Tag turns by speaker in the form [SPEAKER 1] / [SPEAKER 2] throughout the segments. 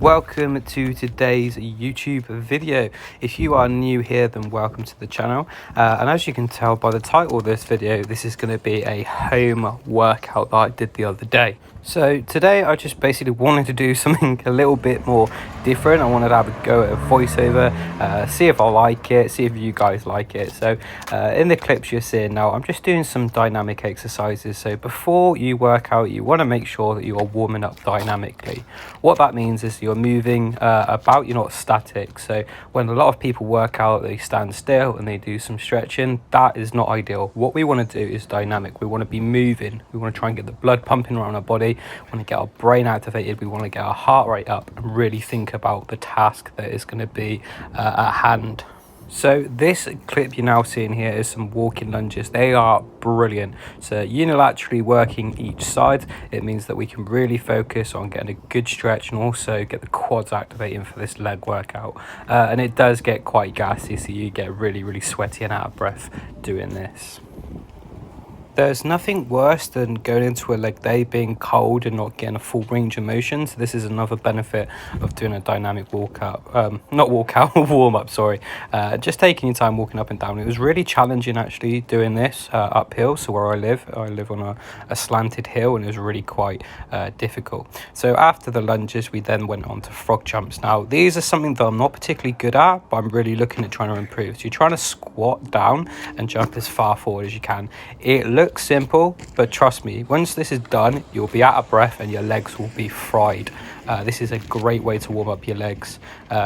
[SPEAKER 1] welcome to today's YouTube video. If you are new here, then welcome to the channel, and as you can tell by the title of this video, this is going to be a home workout that I did the other day. So today I just basically wanted to do something a little bit more different. I wanted to have a go at a voiceover, see if I like it, see if you guys like it. So in the clips you're seeing now, I'm just doing some dynamic exercises. So before you work out, you want to make sure that you are warming up dynamically. What that means is you're moving about, you're not static. So when a lot of people work out, they stand still and they do some stretching. That is not ideal. What we want to do is dynamic. We want to be moving. We want to try and get the blood pumping around our body. We want to get our brain activated. We want to get our heart rate up and really think about the task that is going to be at hand. So this clip you're now seeing here is some walking lunges. They are brilliant. So unilaterally working each side, it means that we can really focus on getting a good stretch and also get the quads activating for this leg workout. And it does get quite gassy, so you get really sweaty and out of breath doing this. There's nothing worse than going into a leg day being cold and not getting a full range of motion. So this is another benefit of doing a dynamic warm up, sorry. Just taking your time walking up and down. It was really challenging actually doing this uphill. So where I live on a slanted hill, and it was really quite difficult. So after the lunges, we then went on to frog jumps. Now these are something that I'm not particularly good at, but I'm really looking at trying to improve. So you're trying to squat down and jump as far forward as you can. It looks simple, but trust me, once this is done, you'll be out of breath and your legs will be fried. This is a great way to warm up your legs.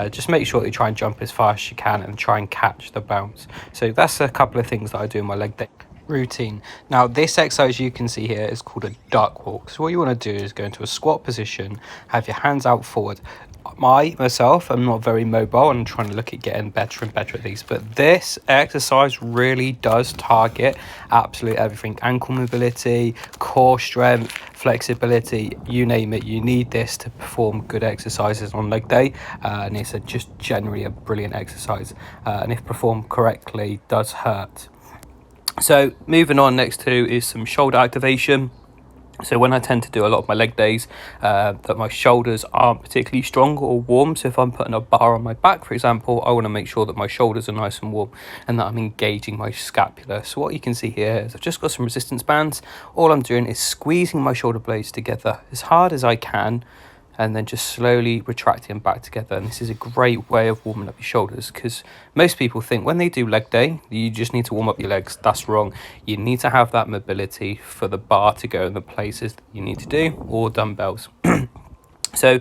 [SPEAKER 1] Just make sure that you try and jump as fast as you can and try and catch the bounce. So that's a couple of things that I do in my leg day routine. Now this exercise you can see here is called a duck walk. So what you want to do is go into a squat position, have your hands out forward. Myself, I'm not very mobile and I'm trying to look at getting better and better at these, but this exercise really does target absolutely everything: ankle mobility, core strength, flexibility, you name it. You need this to perform good exercises on leg day, and it's just generally a brilliant exercise, and if performed correctly does hurt. So moving on, next to is some shoulder activation. So when I tend to do a lot of my leg days, that my shoulders aren't particularly strong or warm. So if I'm putting a bar on my back, for example, I want to make sure that my shoulders are nice and warm and that I'm engaging my scapula. So what you can see here is I've just got some resistance bands. All I'm doing is squeezing my shoulder blades together as hard as I can, and then just slowly retracting back together. And this is a great way of warming up your shoulders, because most people think when they do leg day, you just need to warm up your legs. That's wrong. You need to have that mobility for the bar to go in the places that you need to do, or dumbbells. So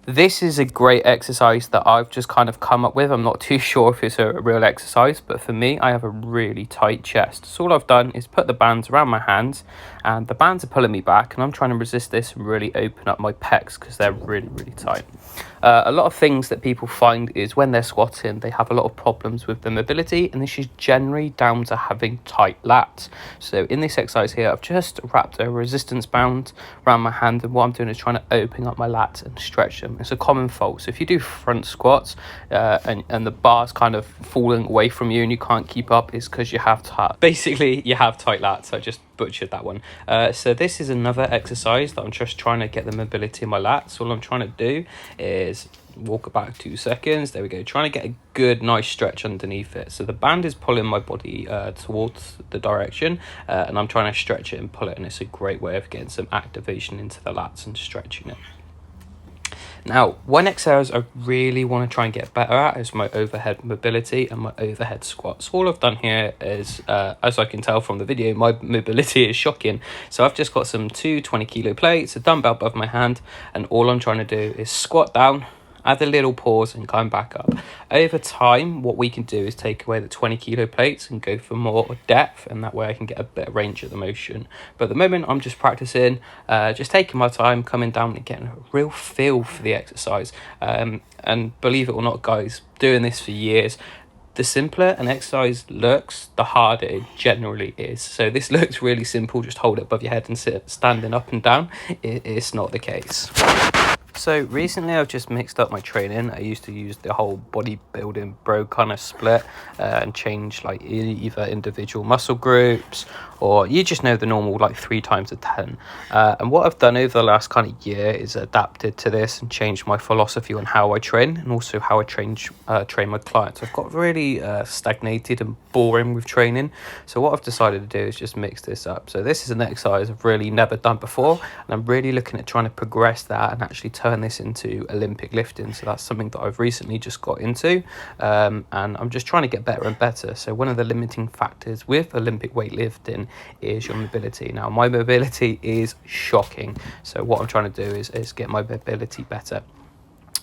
[SPEAKER 1] this is a great exercise that I've just kind of come up with. I'm not too sure if it's a real exercise, but for me, I have a really tight chest. So all I've done is put the bands around my hands, and the bands are pulling me back, and I'm trying to resist this and really open up my pecs because they're really tight. A lot of things that people find is when they're squatting, they have a lot of problems with their mobility, and this is generally down to having tight lats. So in this exercise here, I've just wrapped a resistance band around my hand, and what I'm doing is trying to open up my lats and stretch them. It's a common fault. So if you do front squats and the bar's kind of falling away from you and you can't keep up, it's because you have tight lats. I just butchered that one. So this is another exercise that I'm just trying to get the mobility in my lats. All I'm trying to do is walk it back 2 seconds. There we go. Trying to get a good nice stretch underneath it. So the band is pulling my body towards the direction, and I'm trying to stretch it and pull it, and it's a great way of getting some activation into the lats and stretching it. Now, one exercise I really want to try and get better at is my overhead mobility and my overhead squats. All I've done here is, as I can tell from the video, my mobility is shocking. So I've just got some 2 20-kilo plates, a dumbbell above my hand, and all I'm trying to do is squat down, add a little pause and climb back up. Over time, what we can do is take away the 20-kilo plates and go for more depth, and that way I can get a better range of the motion. But at the moment, I'm just practicing, just taking my time, coming down and getting a real feel for the exercise. And believe it or not, guys, doing this for years, the simpler an exercise looks, the harder it generally is. So this looks really simple, just hold it above your head and sit standing up and down. It's not the case. So recently I've just mixed up my training. I used to use the whole bodybuilding bro kind of split and change like either individual muscle groups, or you just know the normal like 3 times 10. And what I've done over the last kind of year is adapted to this and changed my philosophy on how I train, and also how I train my clients. I've got really stagnated and boring with training, so what I've decided to do is just mix this up. So this is an exercise I've really never done before, and I'm really looking at trying to progress that and actually turn this into Olympic lifting. So that's something that I've recently just got into, and I'm just trying to get better and better. So one of the limiting factors with Olympic weightlifting is your mobility. Now my mobility is shocking, so what I'm trying to do is get my mobility better.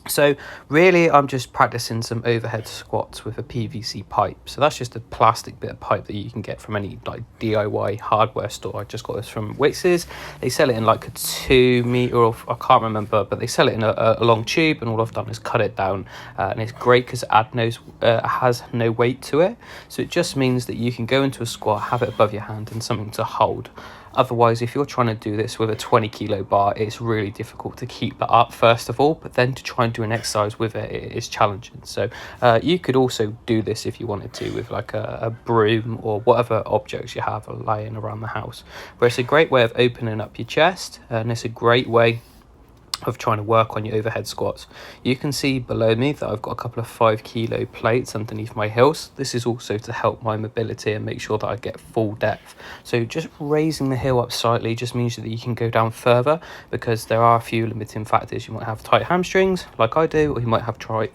[SPEAKER 1] So really I'm just practicing some overhead squats with a PVC pipe. So that's just a plastic bit of pipe that you can get from any like DIY hardware store. I just got this from Wicks's. They sell it in like a 2 meter, or I can't remember, but they sell it in a long tube, and all I've done is cut it down, and it's great because it has no weight to it. So it just means that you can go into a squat, have it above your hand and something to hold. Otherwise, if you're trying to do this with a 20 kilo bar, it's really difficult to keep that up first of all, but then to try and do an exercise with it is challenging. So you could also do this if you wanted to with like a broom or whatever objects you have lying around the house. But it's a great way of opening up your chest, and it's a great way of trying to work on your overhead squats. You can see below me that I've got a couple of 5 kilo plates underneath my heels. This is also to help my mobility and make sure that I get full depth. So just raising the heel up slightly just means that you can go down further, because there are a few limiting factors. You might have tight hamstrings like I do, or you might have tight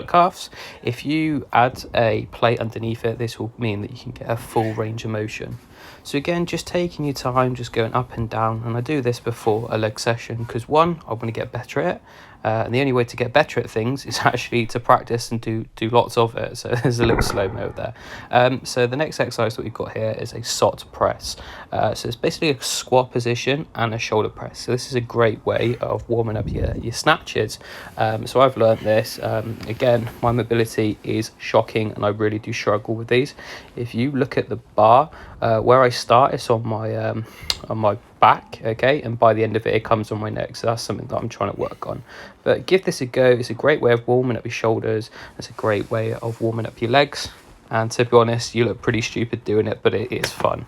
[SPEAKER 1] calves. If you add a plate underneath it, this will mean that you can get a full range of motion. So again, just taking your time, just going up and down. And I do this before a leg session because, one, I want to get better at it. And the only way to get better at things is actually to practice and do lots of it. So there's a little slow-mo there. So the next exercise that we've got here is a SOT press. So it's basically a squat position and a shoulder press. So this is a great way of warming up your snatches. So I've learned this. Again, my mobility is shocking and I really do struggle with these. If you look at the bar, where I start, it's on my back, okay, and by the end of it, it comes on my neck. So that's something that I'm trying to work on. But give this a go. It's a great way of warming up your shoulders. It's a great way of warming up your legs. And to be honest, you look pretty stupid doing it, but it is fun.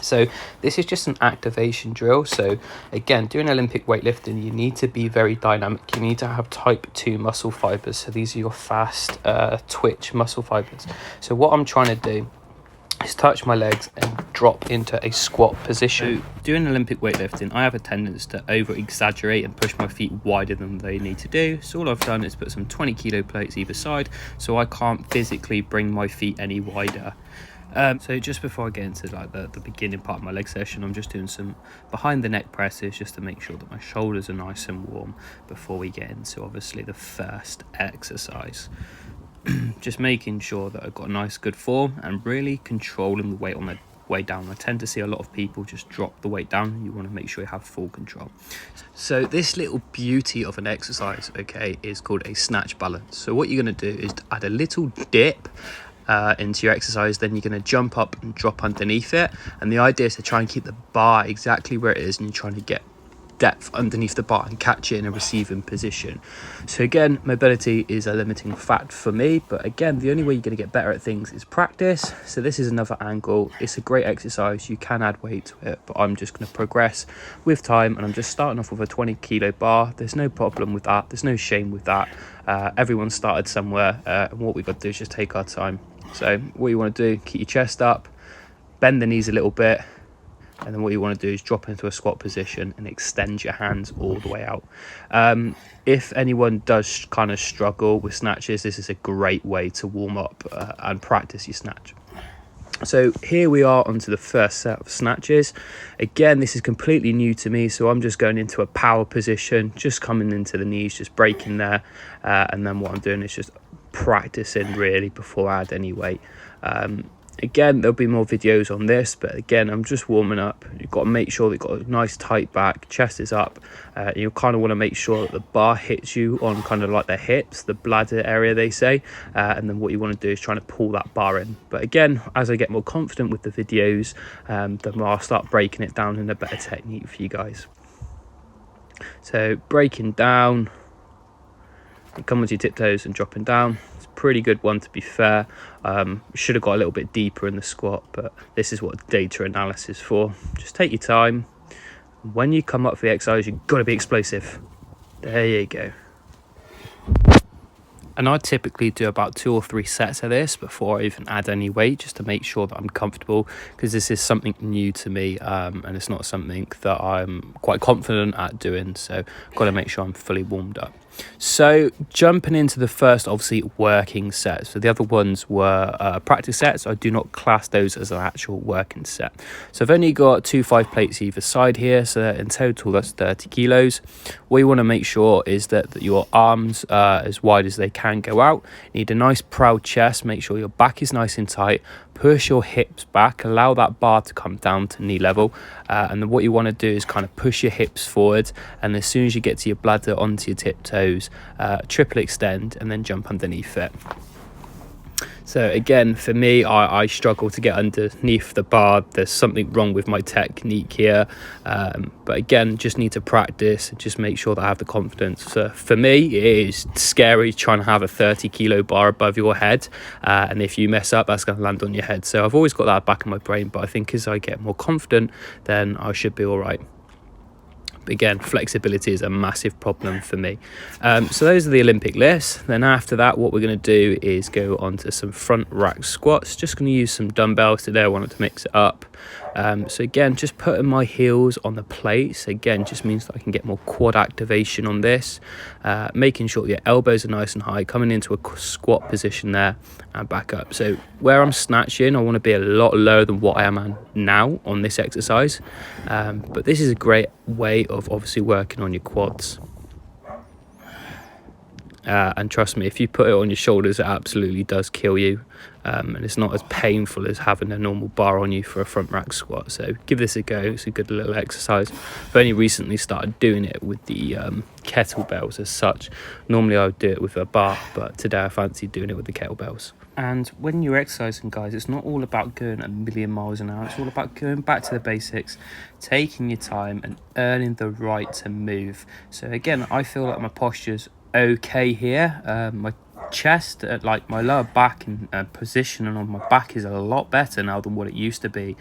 [SPEAKER 1] So this is just an activation drill. So again, doing Olympic weightlifting, you need to be very dynamic. You need to have type 2 muscle fibers. So these are your fast twitch muscle fibers. So what I'm trying to do is touch my legs and drop into a squat position. So doing Olympic weightlifting, I have a tendency to over exaggerate and push my feet wider than they need to do. So all I've done is put some 20 kilo plates either side, so I can't physically bring my feet any wider. So just before I get into like the beginning part of my leg session, I'm just doing some behind the neck presses just to make sure that my shoulders are nice and warm before we get into obviously the first exercise. Just making sure that I've got a nice good form and really controlling the weight on the way down. I tend to see a lot of people just drop the weight down. You want to make sure you have full control. So this little beauty of an exercise, okay, is called a snatch balance. So what you're going to do is add a little dip into your exercise, then you're going to jump up and drop underneath it, and the idea is to try and keep the bar exactly where it is, and you're trying to get depth underneath the bar and catch it in a receiving position. So again, mobility is a limiting fact for me, but again, the only way you're going to get better at things is practice. So this is another angle. It's a great exercise. You can add weight to it, but I'm just going to progress with time, and I'm just starting off with a 20 kilo bar. There's no problem with that. There's no shame with that. Everyone started somewhere, and what we've got to do is just take our time. So what you want to do, keep your chest up, bend the knees a little bit, and then what you want to do is drop into a squat position and extend your hands all the way out. If anyone does kind of struggle with snatches, this is a great way to warm up and practice your snatch. So here we are onto the first set of snatches. Again, this is completely new to me, so I'm just going into a power position, just coming into the knees, just breaking there, and then what I'm doing is just practicing really before I add any weight. Again, there'll be more videos on this, but again, I'm just warming up. You've got to make sure that you've got a nice tight back, chest is up. You kind of want to make sure that the bar hits you on kind of like the hips, the bladder area they say, and then what you want to do is trying to pull that bar in. But again, as I get more confident with the videos, then I'll start breaking it down in a better technique for you guys. So breaking down, come onto your tiptoes and dropping down. It's a pretty good one, to be fair. Should have got a little bit deeper in the squat, but this is what data analysis is for. Just take your time. When you come up for the exercise, you've got to be explosive. There you go. And I typically do about 2 or 3 sets of this before I even add any weight, just to make sure that I'm comfortable, because this is something new to me, and it's not something that I'm quite confident at doing, so I've got to make sure I'm fully warmed up. So jumping into the first, obviously, working set. So the other ones were practice sets. I do not class those as an actual working set. So I've only got 2 5 plates either side here, so in total that's 30 kilos. What you want to make sure is that your arms are as wide as they can go out. You need a nice proud chest. Make sure your back is nice and tight. Push your hips back, allow that bar to come down to knee level, and then what you want to do is kind of push your hips forward, and as soon as you get to your bladder onto your tiptoes, triple extend and then jump underneath it. So again, for me, I struggle to get underneath the bar. There's something wrong with my technique here, but again, just need to practice and just make sure that I have the confidence. So for me, it is scary trying to have a 30 kilo bar above your head, and if you mess up, that's going to land on your head. So I've always got that back in my brain, but I think as I get more confident, then I should be all right. Again, flexibility is a massive problem for me. So those are the Olympic lifts. Then after that, what we're going to do is go on to some front rack squats. Just going to use some dumbbells today. I wanted to mix it up. So again, just putting my heels on the plates, again, just means that I can get more quad activation on this. Making sure your elbows are nice and high, coming into a squat position there and back up. So where I'm snatching, I want to be a lot lower than what I am now on this exercise. But this is a great way of obviously working on your quads. And trust me, if you put it on your shoulders, it absolutely does kill you, and it's not as painful as having a normal bar on you for a front rack squat. So give this a go. It's a good little exercise. I've only recently started doing it with the kettlebells as such. Normally I would do it with a bar, but today I fancy doing it with the kettlebells. And when you're exercising, guys, it's not all about going a million miles an hour. It's all about going back to the basics, taking your time and earning the right to move. So again, I feel like my posture's okay here. My chest, like my lower back and positioning on my back is a lot better now than what it used to be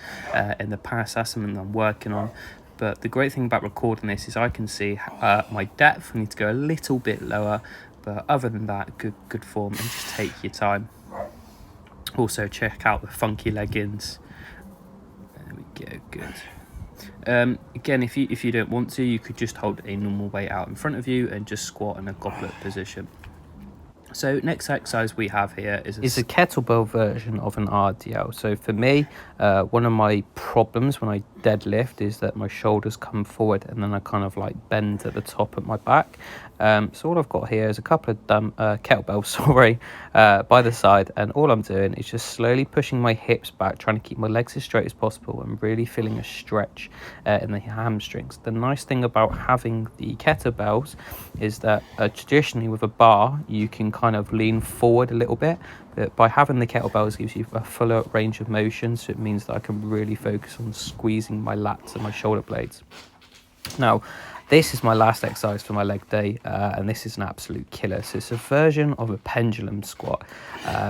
[SPEAKER 1] in the past. That's something I'm working on. But the great thing about recording this is I can see my depth. I need to go a little bit lower, but other than that, good form, and just take your time. Also check out the funky leggings. There we go, good. Again, if you don't want to, you could just hold a normal weight out in front of you and just squat in a goblet position. So next exercise we have here is a kettlebell version of an RDL. So for me, one of my problems when I deadlift is that my shoulders come forward and then I kind of like bend at the top of my back. So all I've got here is a couple of kettlebells, by the side, and all I'm doing is just slowly pushing my hips back, trying to keep my legs as straight as possible and really feeling a stretch in the hamstrings. The nice thing about having the kettlebells is that traditionally with a bar, you can kind of lean forward a little bit, but by having the kettlebells gives you a fuller range of motion, so it means that I can really focus on squeezing my lats and my shoulder blades. Now, this is my last exercise for my leg day, and this is an absolute killer. So it's a version of a pendulum squat.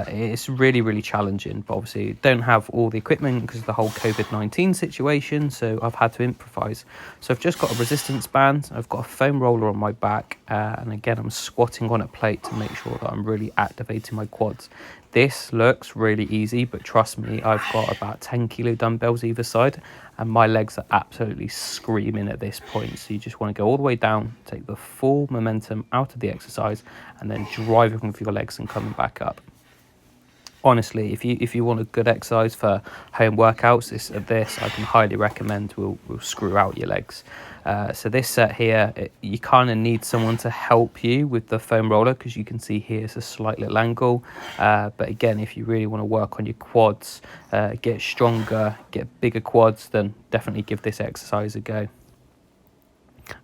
[SPEAKER 1] It's really, really challenging, but obviously don't have all the equipment because of the whole COVID-19 situation, so I've had to improvise. So I've just got a resistance band, I've got a foam roller on my back, and again, I'm squatting on a plate to make sure that I'm really activating my quads. This looks really easy, but trust me, I've got about 10 kilo dumbbells either side, and my legs are absolutely screaming at this point. So you just want to go all the way down, take the full momentum out of the exercise, and then driving with your legs and coming back up. Honestly, if you want a good exercise for home workouts, this I can highly recommend. Will screw out your legs. So this set here, you kind of need someone to help you with the foam roller, because you can see here it's a slight little angle. But again, if you really want to work on your quads, get stronger, get bigger quads, then definitely give this exercise a go.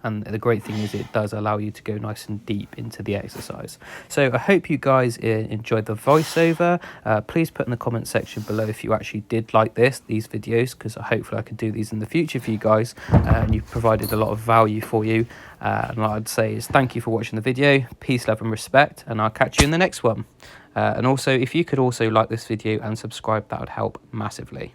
[SPEAKER 1] and the great thing is it does allow you to go nice and deep into the exercise. So I hope you guys enjoyed the voiceover. Please put in the comment section below if you actually did like these videos, because hopefully I can do these in the future for you guys, and you've provided a lot of value for you. And what I'd say is thank you for watching the video. Peace, love and respect, and I'll catch you in the next one. And also, if you could also like this video and subscribe, that would help massively.